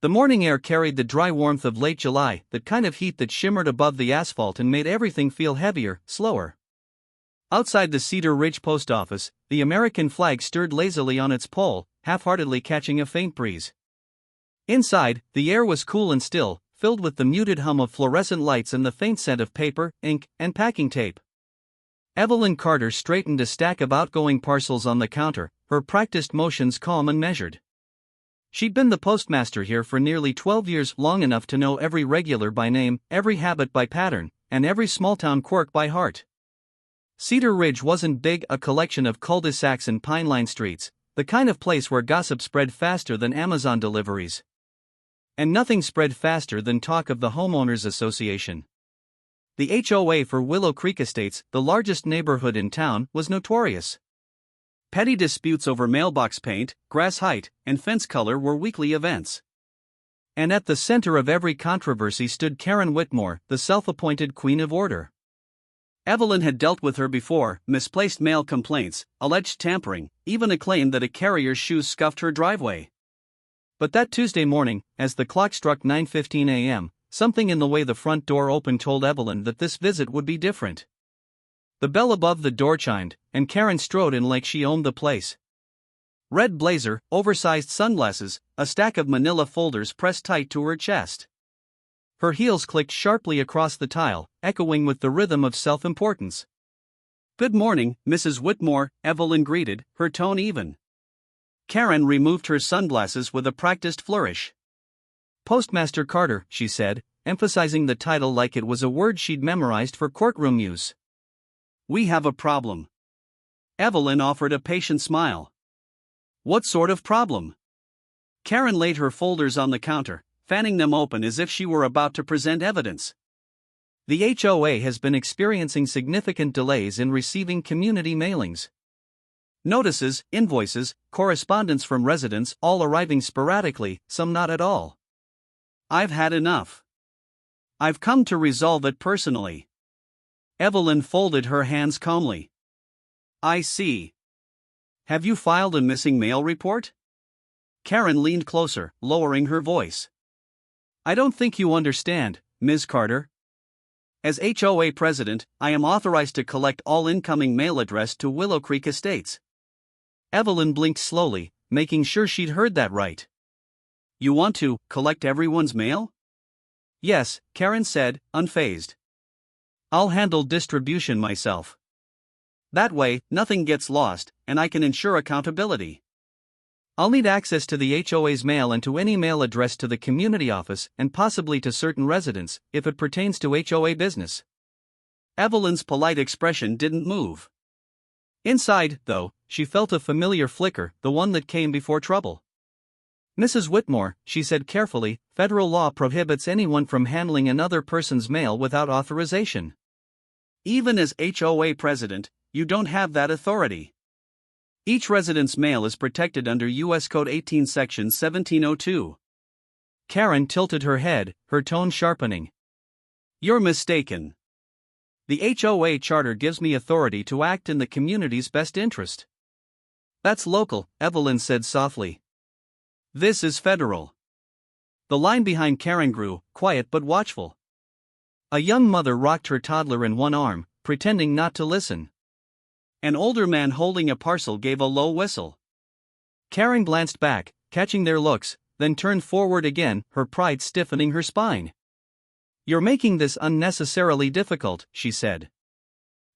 The morning air carried the dry warmth of late July, that kind of heat that shimmered above the asphalt and made everything feel heavier, slower. Outside the Cedar Ridge post office, the American flag stirred lazily on its pole, half-heartedly catching a faint breeze. Inside, the air was cool and still, filled with the muted hum of fluorescent lights and the faint scent of paper, ink, and packing tape. Evelyn Carter straightened a stack of outgoing parcels on the counter, her practiced motions calm and measured. She'd been the postmaster here for nearly 12 years, long enough to know every regular by name, every habit by pattern, and every small-town quirk by heart. Cedar Ridge wasn't big, a collection of cul-de-sacs and pine-lined streets, the kind of place where gossip spread faster than Amazon deliveries. And nothing spread faster than talk of the Homeowners Association. The HOA for Willow Creek Estates, the largest neighborhood in town, was notorious. Petty disputes over mailbox paint, grass height, and fence color were weekly events. And at the center of every controversy stood Karen Whitmore, the self-appointed queen of order. Evelyn had dealt with her before: misplaced mail complaints, alleged tampering, even a claim that a carrier's shoes scuffed her driveway. But that Tuesday morning, as the clock struck 9:15 a.m., something in the way the front door opened told Evelyn that this visit would be different. The bell above the door chimed, and Karen strode in like she owned the place. Red blazer, oversized sunglasses, a stack of manila folders pressed tight to her chest. Her heels clicked sharply across the tile, echoing with the rhythm of self-importance. "Good morning, Mrs. Whitmore," Evelyn greeted, her tone even. Karen removed her sunglasses with a practiced flourish. "Postmaster Carter," she said, emphasizing the title like it was a word she'd memorized for courtroom use. "We have a problem." Evelyn offered a patient smile. "What sort of problem?" Karen laid her folders on the counter, fanning them open as if she were about to present evidence. "The HOA has been experiencing significant delays in receiving community mailings. Notices, invoices, correspondence from residents, all arriving sporadically, some not at all. I've had enough. I've come to resolve it personally." Evelyn folded her hands calmly. "I see. Have you filed a missing mail report?" Karen leaned closer, lowering her voice. "I don't think you understand, Ms. Carter. As HOA president, I am authorized to collect all incoming mail addressed to Willow Creek Estates." Evelyn blinked slowly, making sure she'd heard that right. "You want to collect everyone's mail?" "Yes," Karen said, unfazed. "I'll handle distribution myself. That way, nothing gets lost, and I can ensure accountability. I'll need access to the HOA's mail and to any mail addressed to the community office and possibly to certain residents, if it pertains to HOA business." Evelyn's polite expression didn't move. Inside, though, she felt a familiar flicker, the one that came before trouble. "Mrs. Whitmore," she said carefully, "federal law prohibits anyone from handling another person's mail without authorization. Even as HOA president, you don't have that authority. Each resident's mail is protected under U.S. Code 18 Section 1702. Karen tilted her head, her tone sharpening. "You're mistaken. The HOA charter gives me authority to act in the community's best interest." "That's local," Evelyn said softly. "This is federal." The line behind Karen grew, quiet but watchful. A young mother rocked her toddler in one arm, pretending not to listen. An older man holding a parcel gave a low whistle. Karen glanced back, catching their looks, then turned forward again, her pride stiffening her spine. "You're making this unnecessarily difficult," she said.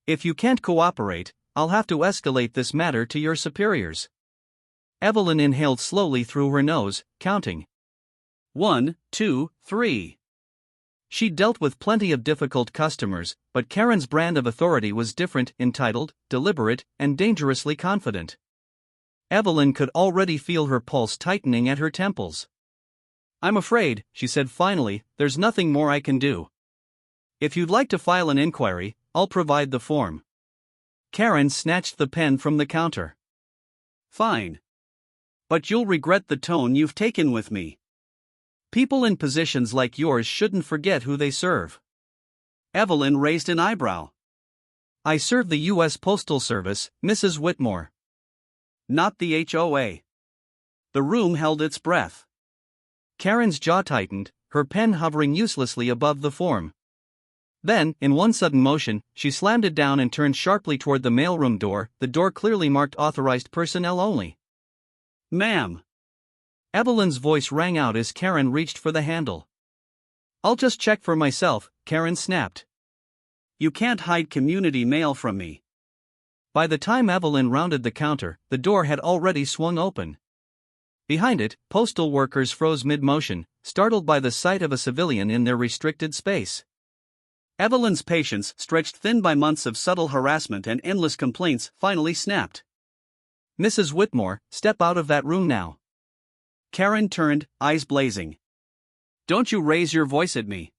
"If you can't cooperate, I'll have to escalate this matter to your superiors." Evelyn inhaled slowly through her nose, counting. 1, 2, 3. She'd dealt with plenty of difficult customers, but Karen's brand of authority was different, entitled, deliberate, and dangerously confident. Evelyn could already feel her pulse tightening at her temples. "I'm afraid," she said finally, "there's nothing more I can do. If you'd like to file an inquiry, I'll provide the form." Karen snatched the pen from the counter. "Fine. But you'll regret the tone you've taken with me. People in positions like yours shouldn't forget who they serve." Evelyn raised an eyebrow. "I serve the U.S. Postal Service, Mrs. Whitmore. Not the HOA." The room held its breath. Karen's jaw tightened, her pen hovering uselessly above the form. Then, in one sudden motion, she slammed it down and turned sharply toward the mailroom door, the door clearly marked authorized personnel only. "Ma'am." Evelyn's voice rang out as Karen reached for the handle. "I'll just check for myself," Karen snapped. "You can't hide community mail from me." By the time Evelyn rounded the counter, the door had already swung open. Behind it, postal workers froze mid-motion, startled by the sight of a civilian in their restricted space. Evelyn's patience, stretched thin by months of subtle harassment and endless complaints, finally snapped. "Mrs. Whitmore, step out of that room now." Karen turned, eyes blazing. "Don't you raise your voice at me."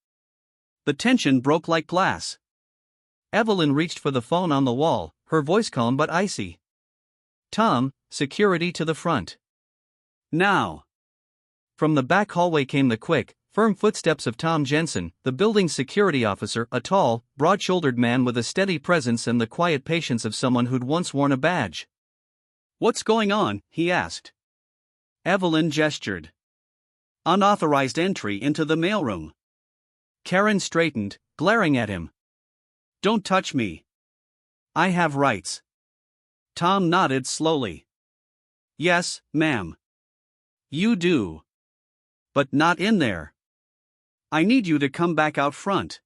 The tension broke like glass. Evelyn reached for the phone on the wall, her voice calm but icy. "Tom, security to the front." "Now." From the back hallway came the quick, firm footsteps of Tom Jensen, the building's security officer, a tall, broad-shouldered man with a steady presence and the quiet patience of someone who'd once worn a badge. "What's going on?" he asked. Evelyn gestured. "Unauthorized entry into the mailroom." Karen straightened, glaring at him. "Don't touch me. I have rights." Tom nodded slowly. "Yes, ma'am. You do. But not in there. I need you to come back out front."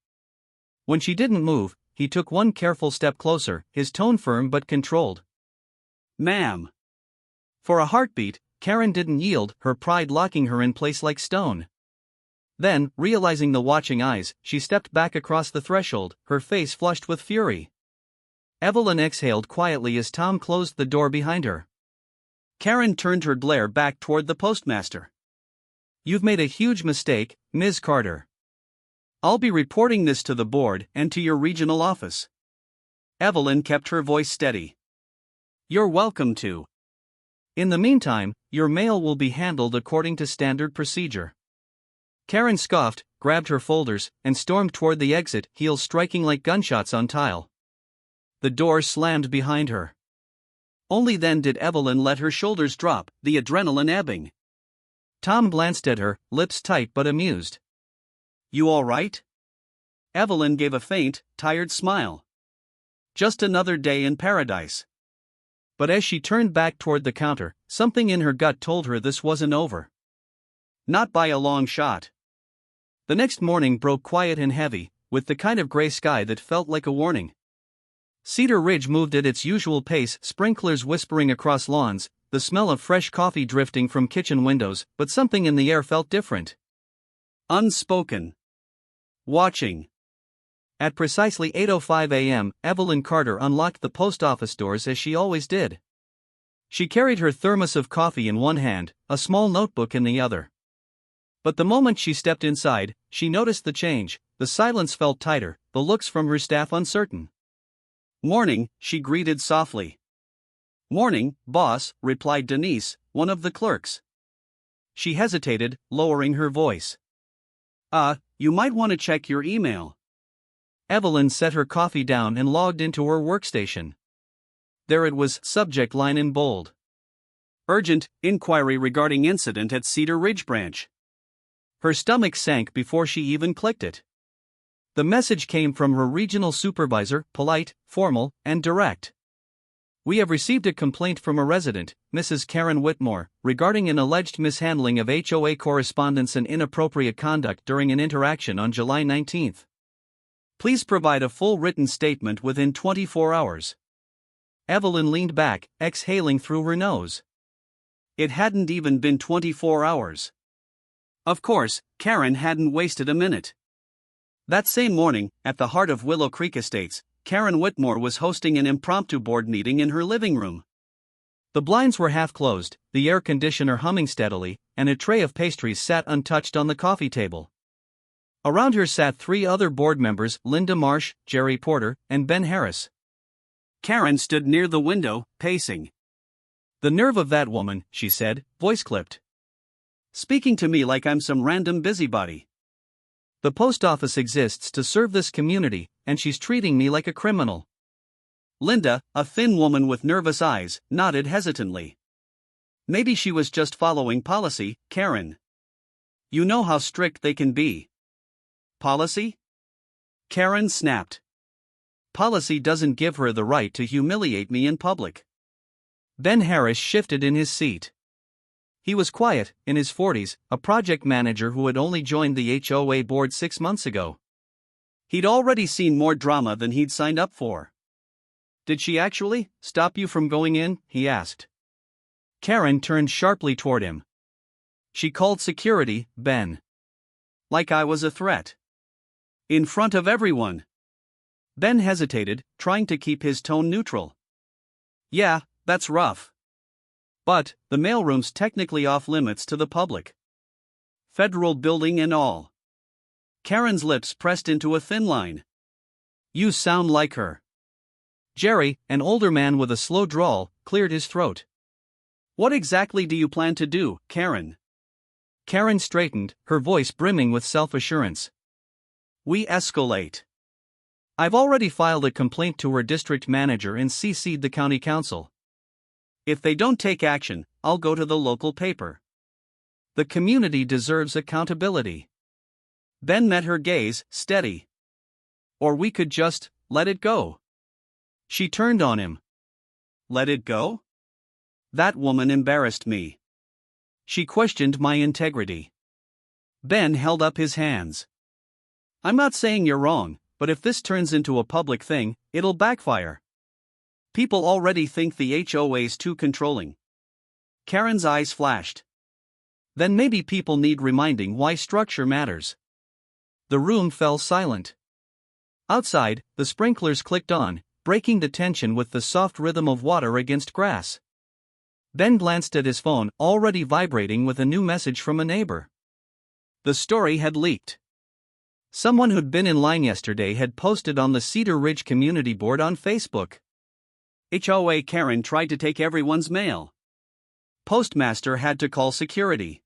When she didn't move, he took one careful step closer, his tone firm but controlled. "Ma'am." For a heartbeat, Karen didn't yield, her pride locking her in place like stone. Then, realizing the watching eyes, she stepped back across the threshold, her face flushed with fury. Evelyn exhaled quietly as Tom closed the door behind her. Karen turned her glare back toward the postmaster. "You've made a huge mistake, Ms. Carter. I'll be reporting this to the board and to your regional office." Evelyn kept her voice steady. "You're welcome to. In the meantime, your mail will be handled according to standard procedure." Karen scoffed, grabbed her folders, and stormed toward the exit, heels striking like gunshots on tile. The door slammed behind her. Only then did Evelyn let her shoulders drop, the adrenaline ebbing. Tom glanced at her, lips tight but amused. "You all right?" Evelyn gave a faint, tired smile. "Just another day in paradise." But as she turned back toward the counter, something in her gut told her this wasn't over. Not by a long shot. The next morning broke quiet and heavy, with the kind of gray sky that felt like a warning. Cedar Ridge moved at its usual pace, sprinklers whispering across lawns, the smell of fresh coffee drifting from kitchen windows, but something in the air felt different. Unspoken. Watching. At precisely 8:05 a.m., Evelyn Carter unlocked the post office doors as she always did. She carried her thermos of coffee in one hand, a small notebook in the other. But the moment she stepped inside, she noticed the change. The silence felt tighter, the looks from her staff uncertain. "Morning," she greeted softly. "Morning, boss," replied Denise, one of the clerks. She hesitated, lowering her voice. You might want to check your email." Evelyn set her coffee down and logged into her workstation. There it was, subject line in bold. "Urgent, inquiry regarding incident at Cedar Ridge branch." Her stomach sank before she even clicked it. The message came from her regional supervisor, polite, formal, and direct. "We have received a complaint from a resident, Mrs. Karen Whitmore, regarding an alleged mishandling of HOA correspondence and inappropriate conduct during an interaction on July 19. Please provide a full written statement within 24 hours. Evelyn leaned back, exhaling through her nose. It hadn't even been 24 hours. Of course, Karen hadn't wasted a minute. That same morning, at the heart of Willow Creek Estates, Karen Whitmore was hosting an impromptu board meeting in her living room. The blinds were half closed, the air conditioner humming steadily, and a tray of pastries sat untouched on the coffee table. Around her sat 3 other board members, Linda Marsh, Jerry Porter, and Ben Harris. Karen stood near the window, pacing. "The nerve of that woman," she said, voice clipped. "Speaking to me like I'm some random busybody. The post office exists to serve this community, and she's treating me like a criminal." Linda, a thin woman with nervous eyes, nodded hesitantly. "Maybe she was just following policy, Karen." You know how strict they can be. Policy? Karen snapped. Policy doesn't give her the right to humiliate me in public. Ben Harris shifted in his seat. He was quiet, in his 40s, a project manager who had only joined the HOA board 6 months ago. He'd already seen more drama than he'd signed up for. Did she actually stop you from going in? He asked. Karen turned sharply toward him. She called security, Ben. Like I was a threat. In front of everyone. Ben hesitated, trying to keep his tone neutral. Yeah, that's rough. But, the mailroom's technically off limits to the public. Federal building and all. Karen's lips pressed into a thin line. You sound like her. Jerry, an older man with a slow drawl, cleared his throat. What exactly do you plan to do, Karen? Karen straightened, her voice brimming with self-assurance. We escalate. I've already filed a complaint to her district manager and CC'd the county council. If they don't take action, I'll go to the local paper. The community deserves accountability. Ben met her gaze, steady. Or we could just let it go. She turned on him. Let it go? That woman embarrassed me. She questioned my integrity. Ben held up his hands. I'm not saying you're wrong, but if this turns into a public thing, it'll backfire. People already think the HOA's too controlling. Karen's eyes flashed. Then maybe people need reminding why structure matters. The room fell silent. Outside, the sprinklers clicked on, breaking the tension with the soft rhythm of water against grass. Ben glanced at his phone, already vibrating with a new message from a neighbor. The story had leaked. Someone who'd been in line yesterday had posted on the Cedar Ridge community board on Facebook. HOAKaren tried to take everyone's mail. Postmaster had to call security.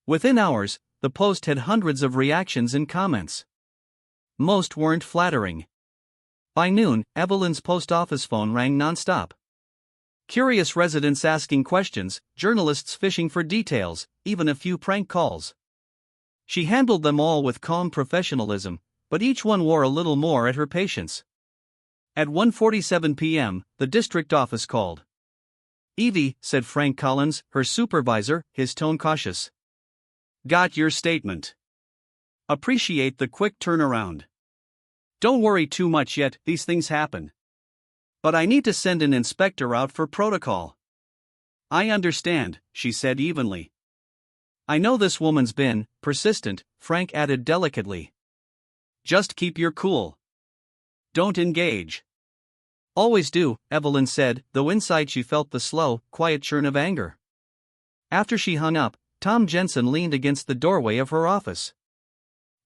Within hours, the post had hundreds of reactions and comments. Most weren't flattering. By noon, Evelyn's post office phone rang nonstop. Curious residents asking questions, journalists fishing for details, even a few prank calls. She handled them all with calm professionalism, but each one wore a little more at her patience. At 1:47 p.m., the district office called. Evie, said Frank Collins, her supervisor, his tone cautious. Got your statement. Appreciate the quick turnaround. Don't worry too much yet, these things happen. But I need to send an inspector out for protocol. I understand, she said evenly. I know this woman's been persistent, Frank added delicately. Just keep your cool. Don't engage. Always do, Evelyn said, though inside she felt the slow, quiet churn of anger. After she hung up, Tom Jensen leaned against the doorway of her office.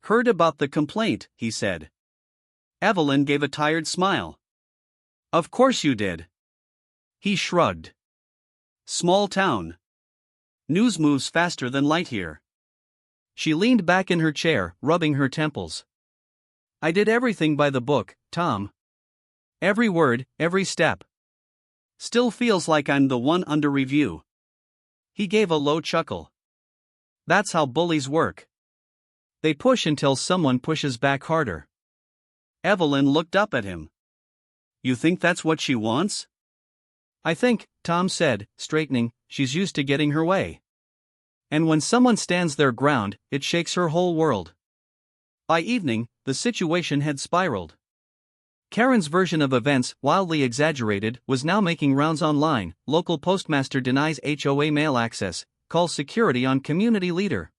Heard about the complaint, he said. Evelyn gave a tired smile. Of course you did. He shrugged. Small town. News moves faster than light here. She leaned back in her chair, rubbing her temples. I did everything by the book, Tom. Every word, every step. Still feels like I'm the one under review. He gave a low chuckle. That's how bullies work. They push until someone pushes back harder. Evelyn looked up at him. You think that's what she wants? I think, Tom said, straightening, she's used to getting her way. And when someone stands their ground, it shakes her whole world. By evening, the situation had spiraled. Karen's version of events, wildly exaggerated, was now making rounds online. Local postmaster denies HOA mail access, calls security on community leader.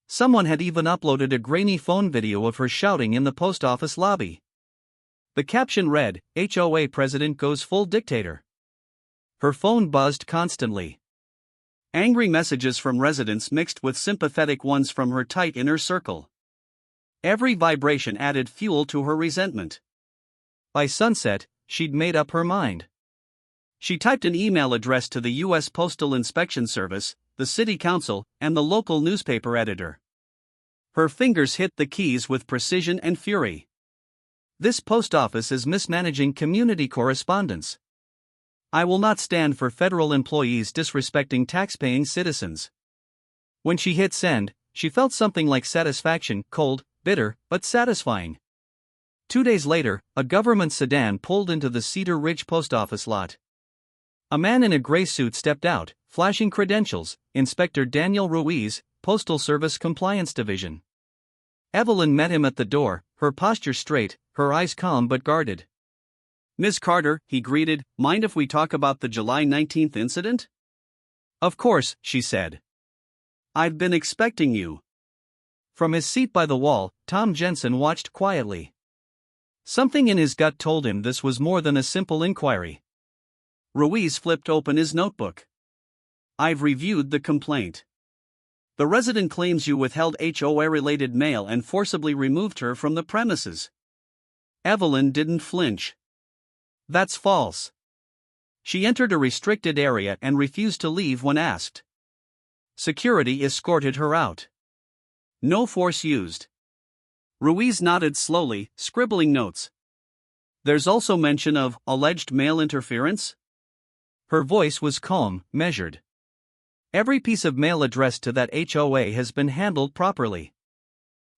Someone had even uploaded a grainy phone video of her shouting in the post office lobby. The caption read, HOA president goes full dictator. Her phone buzzed constantly. Angry messages from residents mixed with sympathetic ones from her tight inner circle. Every vibration added fuel to her resentment. By sunset, she'd made up her mind. She typed an email address to the U.S. Postal Inspection Service, the city council, and the local newspaper editor. Her fingers hit the keys with precision and fury. This post office is mismanaging community correspondence. I will not stand for federal employees disrespecting taxpaying citizens. When she hit send, she felt something like satisfaction, cold, bitter, but satisfying. 2 days later, a government sedan pulled into the Cedar Ridge post office lot. A man in a gray suit stepped out, flashing credentials, Inspector Daniel Ruiz, Postal Service Compliance Division. Evelyn met him at the door, her posture straight, her eyes calm but guarded. "Miss Carter," he greeted, "mind if we talk about the July 19th incident?" "Of course," she said. "I've been expecting you." From his seat by the wall, Tom Jensen watched quietly. Something in his gut told him this was more than a simple inquiry. Ruiz flipped open his notebook. "I've reviewed the complaint. The resident claims you withheld HOA-related mail and forcibly removed her from the premises." Evelyn didn't flinch. "That's false. She entered a restricted area and refused to leave when asked. Security escorted her out. No force used." Ruiz nodded slowly, scribbling notes. "There's also mention of alleged mail interference?" Her voice was calm, measured. "Every piece of mail addressed to that HOA has been handled properly.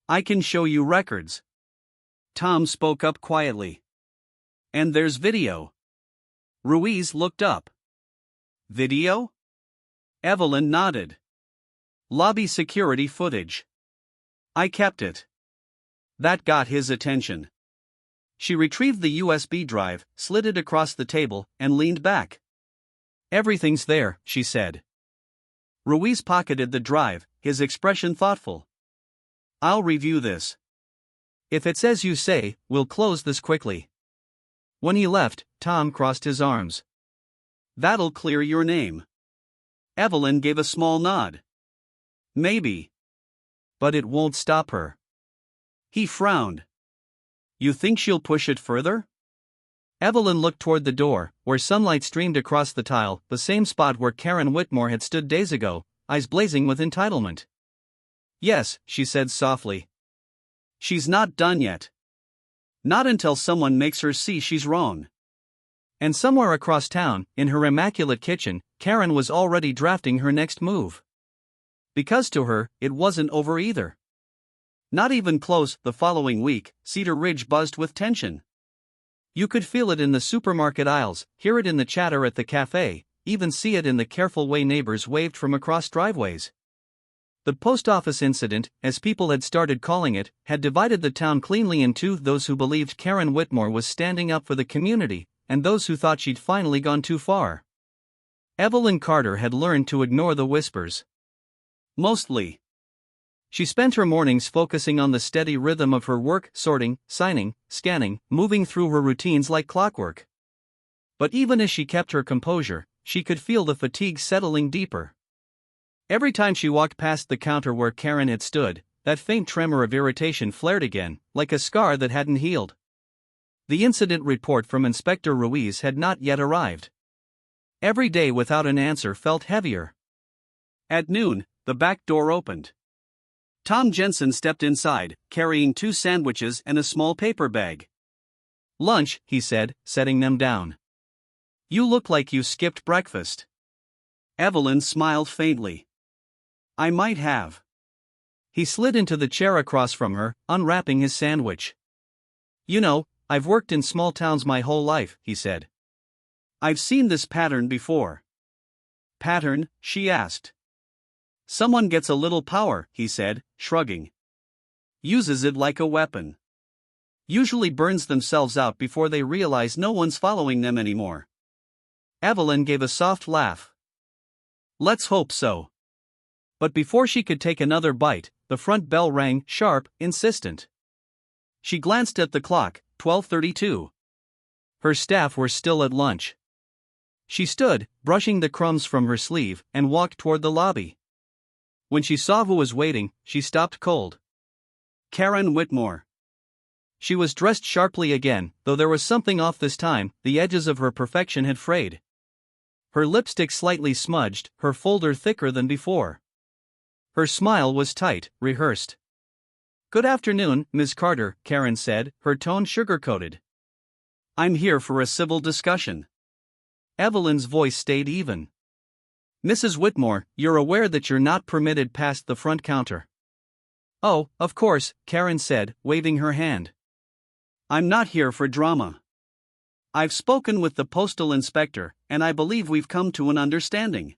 "I can show you records." Tom spoke up quietly. "And there's video." Ruiz looked up. "Video?" Evelyn nodded. "Lobby security footage. I kept it." That got his attention. She retrieved the USB drive, slid it across the table, and leaned back. "Everything's there," she said. Ruiz pocketed the drive, his expression thoughtful. "I'll review this." "If it's as you say, we'll close this quickly." When he left, Tom crossed his arms. "That'll clear your name." Evelyn gave a small nod. "Maybe. But it won't stop her." He frowned. "You think she'll push it further?" Evelyn looked toward the door, where sunlight streamed across the tile, the same spot where Karen Whitmore had stood days ago, eyes blazing with entitlement. "Yes," she said softly. "She's not done yet. Not until someone makes her see she's wrong." And somewhere across town, in her immaculate kitchen, Karen was already drafting her next move. Because to her, it wasn't over either. Not even close. The following week, Cedar Ridge buzzed with tension. You could feel it in the supermarket aisles, hear it in the chatter at the cafe, even see it in the careful way neighbors waved from across driveways. The post office incident, as people had started calling it, had divided the town cleanly in two: those who believed Karen Whitmore was standing up for the community, and those who thought she'd finally gone too far. Evelyn Carter had learned to ignore the whispers. Mostly. She spent her mornings focusing on the steady rhythm of her work, sorting, signing, scanning, moving through her routines like clockwork. But even as she kept her composure, she could feel the fatigue settling deeper. Every time she walked past the counter where Karen had stood, that faint tremor of irritation flared again, like a scar that hadn't healed. The incident report from Inspector Ruiz had not yet arrived. Every day without an answer felt heavier. At noon, the back door opened. Tom Jensen stepped inside, carrying 2 sandwiches and a small paper bag. "Lunch," he said, setting them down. "You look like you skipped breakfast." Evelyn smiled faintly. "I might have." He slid into the chair across from her, unwrapping his sandwich. "You know, I've worked in small towns my whole life," he said. "I've seen this pattern before." "Pattern?" she asked. "Someone gets a little power," he said, shrugging. "Uses it like a weapon. Usually burns themselves out before they realize no one's following them anymore." Evelyn gave a soft laugh. "Let's hope so." But before she could take another bite, the front bell rang, sharp, insistent. She glanced at the clock, 12:32. Her staff were still at lunch. She stood, brushing the crumbs from her sleeve, and walked toward the lobby. When she saw who was waiting, she stopped cold. Karen Whitmore. She was dressed sharply again, though there was something off this time. The edges of her perfection had frayed. Her lipstick slightly smudged, her folder thicker than before. Her smile was tight, rehearsed. "Good afternoon, Ms. Carter," Karen said, her tone sugar-coated. "I'm here for a civil discussion." Evelyn's voice stayed even. "Mrs. Whitmore, you're aware that you're not permitted past the front counter." Oh, of course, Karen said, waving her hand. I'm not here for drama. I've spoken with the postal inspector, and I believe we've come to an understanding.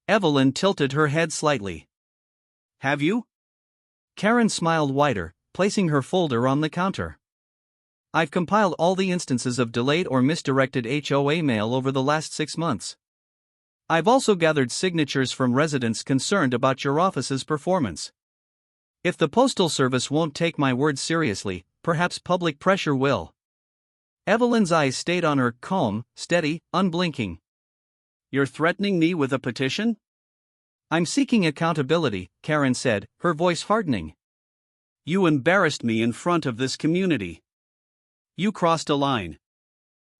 Evelyn tilted her head slightly. Have you? Karen smiled wider, placing her folder on the counter. I've compiled all the instances of delayed or misdirected HOA mail over the last 6 months. I've also gathered signatures from residents concerned about your office's performance. If the Postal Service won't take my word seriously, perhaps public pressure will. Evelyn's eyes stayed on her, calm, steady, unblinking. You're threatening me with a petition? I'm seeking accountability, Karen said, her voice hardening. You embarrassed me in front of this community. You crossed a line.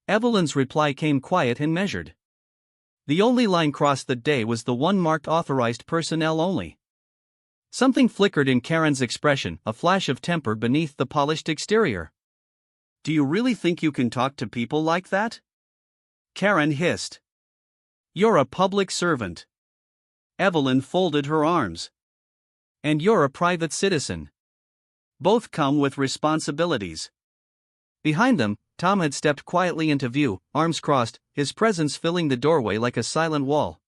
Evelyn's reply came quiet and measured. The only line crossed that day was the one marked authorized personnel only. Something flickered in Karen's expression, a flash of temper beneath the polished exterior. Do you really think you can talk to people like that? Karen hissed. You're a public servant. Evelyn folded her arms. And you're a private citizen. Both come with responsibilities. Behind them, Tom had stepped quietly into view, arms crossed, his presence filling the doorway like a silent wall.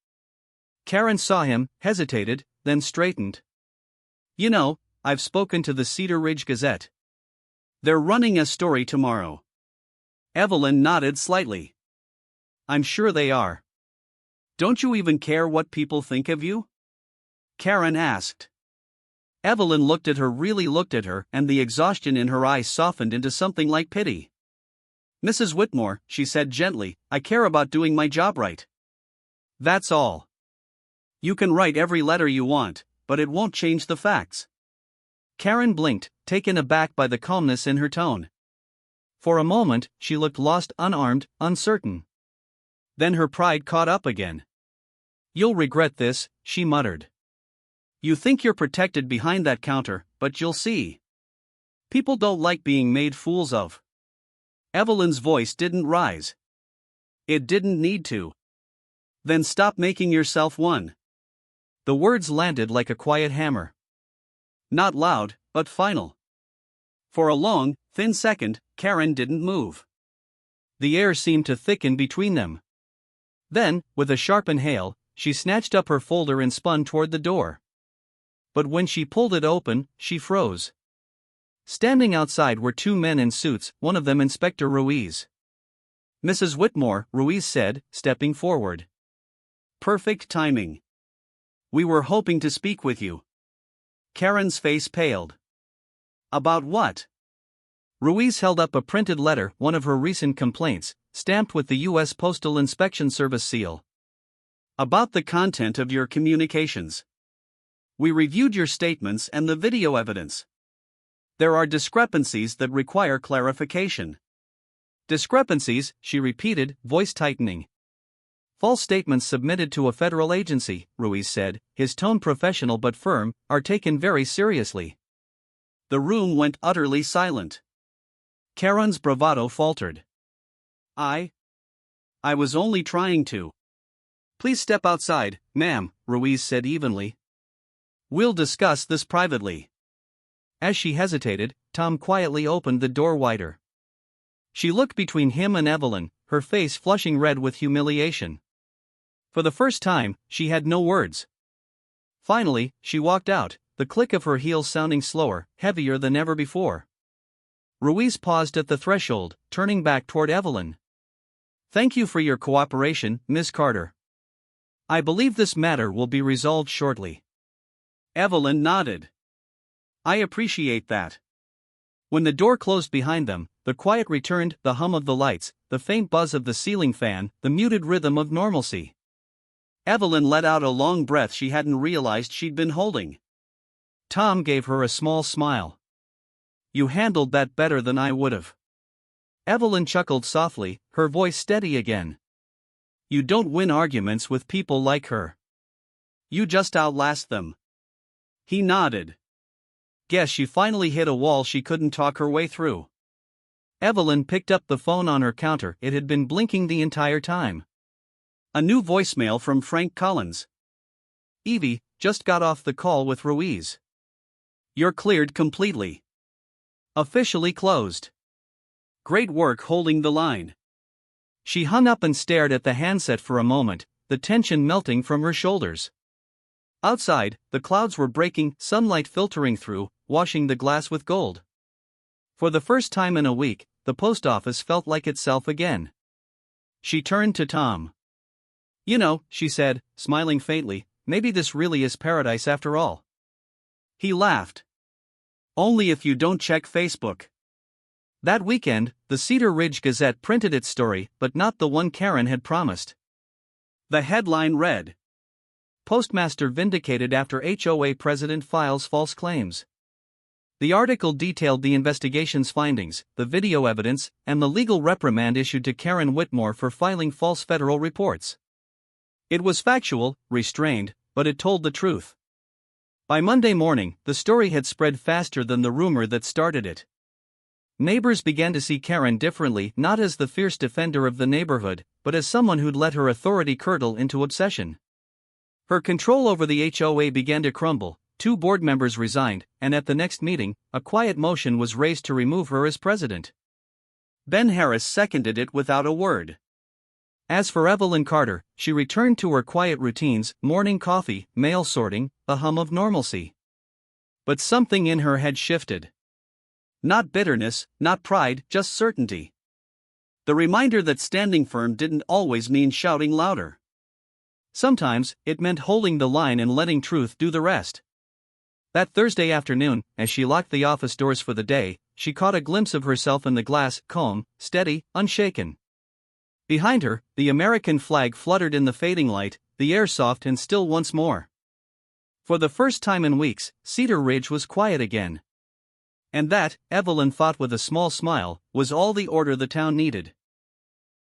Karen saw him, hesitated, then straightened. You know, I've spoken to the Cedar Ridge Gazette. They're running a story tomorrow. Evelyn nodded slightly. I'm sure they are. Don't you even care what people think of you? Karen asked. Evelyn really looked at her, and the exhaustion in her eyes softened into something like pity. Mrs. Whitmore, she said gently, I care about doing my job right. That's all. You can write every letter you want, but it won't change the facts. Karen blinked, taken aback by the calmness in her tone. For a moment, she looked lost, unarmed, uncertain. Then her pride caught up again. You'll regret this, she muttered. You think you're protected behind that counter, but you'll see. People don't like being made fools of. Evelyn's voice didn't rise. It didn't need to. Then stop making yourself one. The words landed like a quiet hammer. Not loud, but final. For a long, thin second, Karen didn't move. The air seemed to thicken between them. Then, with a sharp inhale, she snatched up her folder and spun toward the door. But when she pulled it open, she froze. Standing outside were 2 men in suits, one of them Inspector Ruiz. Mrs. Whitmore, Ruiz said, stepping forward. Perfect timing. We were hoping to speak with you. Karen's face paled. About what? Ruiz held up a printed letter, one of her recent complaints, stamped with the U.S. Postal Inspection Service seal. About the content of your communications. We reviewed your statements and the video evidence. There are discrepancies that require clarification. Discrepancies, she repeated, voice tightening. False statements submitted to a federal agency, Ruiz said, his tone professional but firm, are taken very seriously. The room went utterly silent. Karen's bravado faltered. I was only trying to. Please step outside, ma'am, Ruiz said evenly. We'll discuss this privately. As she hesitated, Tom quietly opened the door wider. She looked between him and Evelyn, her face flushing red with humiliation. For the first time, she had no words. Finally, she walked out, the click of her heels sounding slower, heavier than ever before. Ruiz paused at the threshold, turning back toward Evelyn. Thank you for your cooperation, Ms. Carter. I believe this matter will be resolved shortly. Evelyn nodded. I appreciate that. When the door closed behind them, the quiet returned, the hum of the lights, the faint buzz of the ceiling fan, the muted rhythm of normalcy. Evelyn let out a long breath she hadn't realized she'd been holding. Tom gave her a small smile. You handled that better than I would've. Evelyn chuckled softly, her voice steady again. You don't win arguments with people like her. You just outlast them. He nodded. Guess she finally hit a wall she couldn't talk her way through. Evelyn picked up the phone on her counter, it had been blinking the entire time. A new voicemail from Frank Collins. Evie, just got off the call with Ruiz. You're cleared completely. Officially closed. Great work holding the line. She hung up and stared at the handset for a moment, the tension melting from her shoulders. Outside, the clouds were breaking, sunlight filtering through, washing the glass with gold. For the first time in a week, the post office felt like itself again. She turned to Tom. "You know," she said, smiling faintly, "maybe this really is paradise after all." He laughed. "Only if you don't check Facebook." That weekend, the Cedar Ridge Gazette printed its story, but not the one Karen had promised. The headline read, "Postmaster vindicated after HOA president files false claims." The article detailed the investigation's findings, the video evidence, and the legal reprimand issued to Karen Whitmore for filing false federal reports. It was factual, restrained, but it told the truth. By Monday morning, the story had spread faster than the rumor that started it. Neighbors began to see Karen differently, not as the fierce defender of the neighborhood, but as someone who'd let her authority curdle into obsession. Her control over the HOA began to crumble, 2 board members resigned, and at the next meeting, a quiet motion was raised to remove her as president. Ben Harris seconded it without a word. As for Evelyn Carter, she returned to her quiet routines, morning coffee, mail sorting, a hum of normalcy. But something in her had shifted. Not bitterness, not pride, just certainty. The reminder that standing firm didn't always mean shouting louder. Sometimes, it meant holding the line and letting truth do the rest. That Thursday afternoon, as she locked the office doors for the day, she caught a glimpse of herself in the glass, calm, steady, unshaken. Behind her, the American flag fluttered in the fading light, the air soft and still once more. For the first time in weeks, Cedar Ridge was quiet again. And that, Evelyn thought with a small smile, was all the order the town needed.